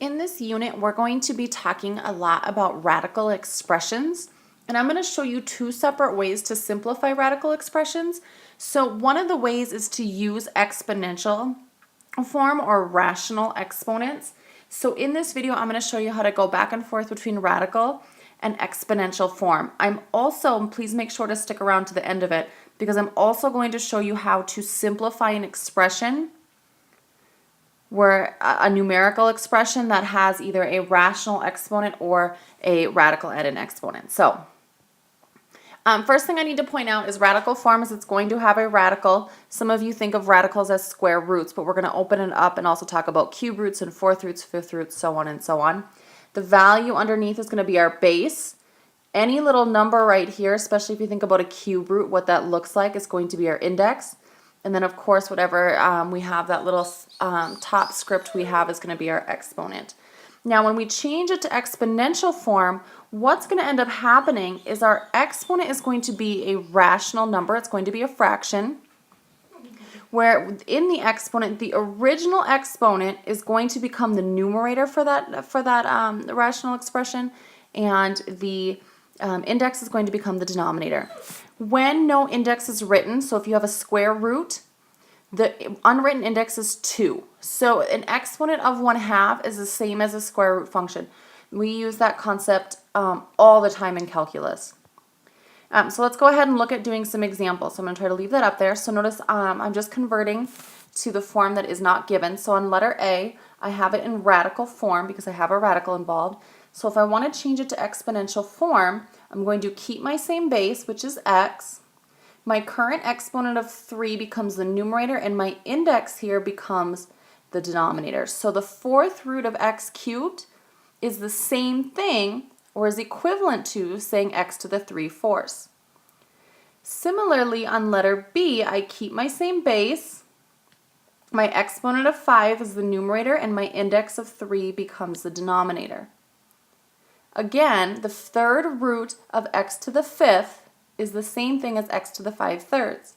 In this unit, we're going to be talking a lot about radical expressions, and I'm going to show you two separate ways to simplify radical expressions. So one of the ways is to use exponential form or rational exponents. So in this video, I'm going to show you how to go back and forth between radical and exponential form. Please make sure to stick around to the end of it, because I'm also going to show you how to simplify an expression where a numerical expression that has either a rational exponent or a radical and an exponent. So first thing I need to point out is radical form is it's going to have a radical. Some of you think of radicals as square roots, but we're going to open it up and also talk about cube roots and fourth roots, fifth roots, so on and so on. The value underneath is going to be our base. Any little number right here, especially if you think about a cube root, what that looks like is going to be our index. And then, of course, whatever we have, that little top script we have is going to be our exponent. Now, when we change it to exponential form, what's going to end up happening is our exponent is going to be a rational number. It's going to be a fraction, where in the exponent, the original exponent is going to become the numerator for that rational expression, and the index is going to become the denominator. When no index is written, so if you have a square root, the unwritten index is 2. So an exponent of 1/2 is the same as a square root function. We use that concept all the time in calculus. So let's go ahead and look at doing some examples. So I'm going to try to leave that up there. So notice I'm just converting to the form that is not given. So on letter A, I have it in radical form because I have a radical involved. So if I want to change it to exponential form, I'm going to keep my same base, which is x. My current exponent of 3 becomes the numerator, and my index here becomes the denominator. So the fourth root of x cubed is the same thing, or is equivalent to saying x to the 3/4. Similarly, on letter B, I keep my same base. My exponent of 5 is the numerator, and my index of 3 becomes the denominator. Again, the third root of x to the 5th is the same thing as x to the 5/3.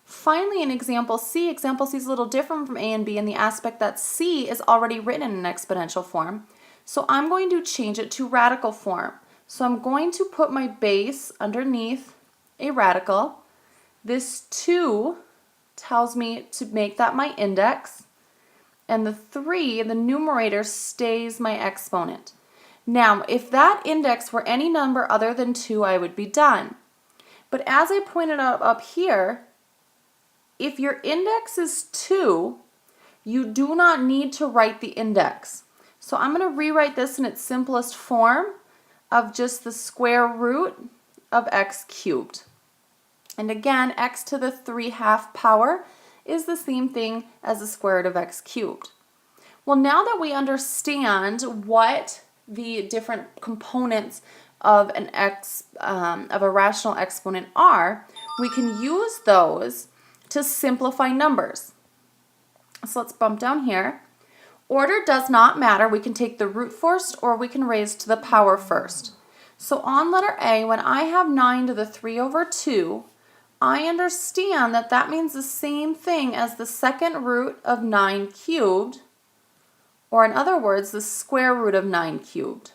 Finally, in example C is a little different from A and B in the aspect that C is already written in an exponential form. So I'm going to change it to radical form. So I'm going to put my base underneath a radical. This 2 tells me to make that my index, and the 3, the numerator, stays my exponent. Now, if that index were any number other than 2, I would be done. But as I pointed out up here, if your index is 2, you do not need to write the index. So I'm going to rewrite this in its simplest form of just the square root of x cubed. And again, x to the 3/2 power is the same thing as the square root of x cubed. Well, now that we understand what the different components of a rational exponent are, we can use those to simplify numbers. So let's bump down here. Order does not matter. We can take the root first, or we can raise to the power first. So on letter A, when I have 9 to the 3/2, I understand that that means the same thing as the second root of 9 cubed, or in other words, the square root of 9 cubed.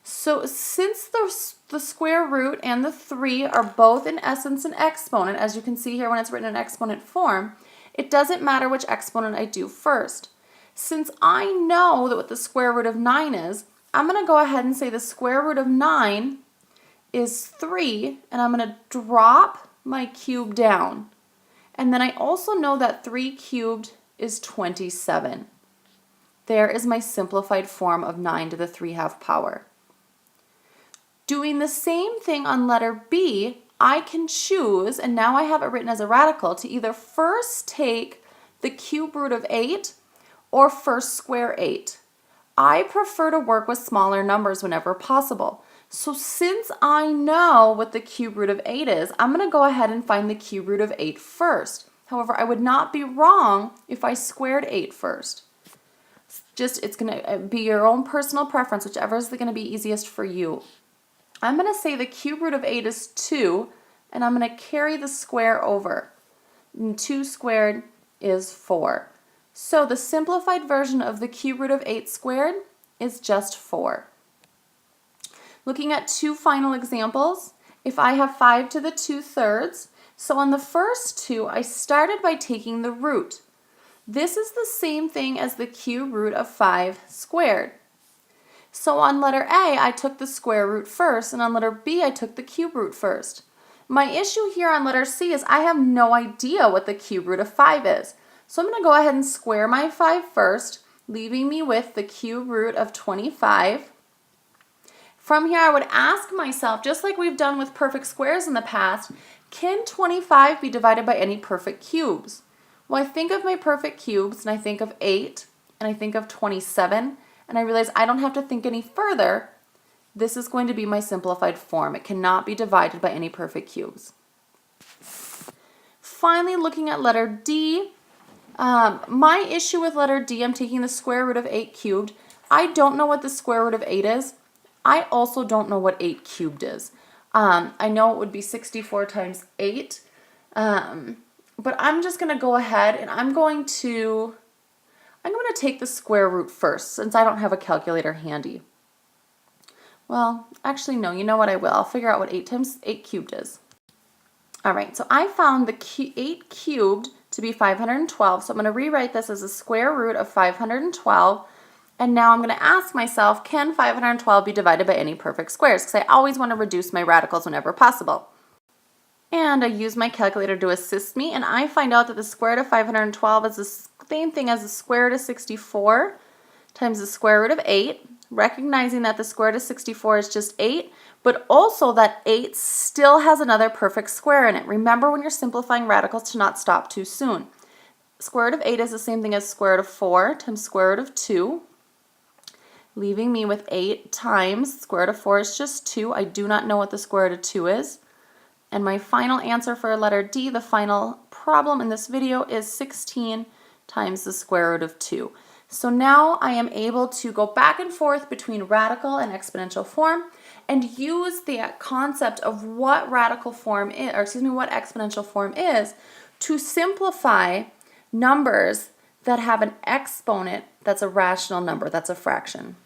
So since the square root and the 3 are both in essence an exponent, as you can see here when it's written in exponent form, it doesn't matter which exponent I do first. Since I know that what the square root of 9 is, I'm going to go ahead and say the square root of 9 is 3, and I'm going to drop my cube down. And then I also know that 3 cubed is 27. There is my simplified form of 9 to the 3/2 power. Doing the same thing on letter B, I can choose, and now I have it written as a radical, to either first take the cube root of 8 or first square 8. I prefer to work with smaller numbers whenever possible. So since I know what the cube root of 8 is, I'm going to go ahead and find the cube root of 8 first. However, I would not be wrong if I squared 8 first. It's going to be your own personal preference, whichever is going to be easiest for you. I'm going to say the cube root of 8 is 2, and I'm going to carry the square over. And 2 squared is 4. So the simplified version of the cube root of 8 squared is just 4. Looking at two final examples, if I have 5 to the 2/3, so on the first two, I started by taking the root. This is the same thing as the cube root of 5 squared. So on letter A, I took the square root first, and on letter B, I took the cube root first. My issue here on letter C is I have no idea what the cube root of 5 is. So I'm going to go ahead and square my 5 first, leaving me with the cube root of 25. From here, I would ask myself, just like we've done with perfect squares in the past, can 25 be divided by any perfect cubes? Well, I think of my perfect cubes, and I think of 8, and I think of 27, and I realize I don't have to think any further. This is going to be my simplified form. It cannot be divided by any perfect cubes. Finally, looking at letter D, my issue with letter D, I'm taking the square root of 8 cubed. I don't know what the square root of 8 is. I also don't know what 8 cubed is. I know it would be 64 times 8, but I'm just going to go ahead and I'm going to take the square root first since I don't have a calculator handy. Well, actually no, you know what, I will. I'll figure out what 8 times 8 cubed is. All right, so I found the 8 cubed to be 512, so I'm going to rewrite this as a square root of 512. And now I'm going to ask myself, can 512 be divided by any perfect squares? Because I always want to reduce my radicals whenever possible. And I use my calculator to assist me, and I find out that the square root of 512 is the same thing as the square root of 64 times the square root of 8, recognizing that the square root of 64 is just 8, but also that 8 still has another perfect square in it. Remember when you're simplifying radicals to not stop too soon. Square root of 8 is the same thing as square root of 4 times square root of 2. Leaving me with 8 times square root of 4 is just 2. I do not know what the square root of 2 is. And my final answer for letter D, the final problem in this video, is 16 times the square root of 2. So now I am able to go back and forth between radical and exponential form and use the concept of what radical form is, or excuse me, what exponential form is, to simplify numbers that have an exponent that's a rational number, that's a fraction.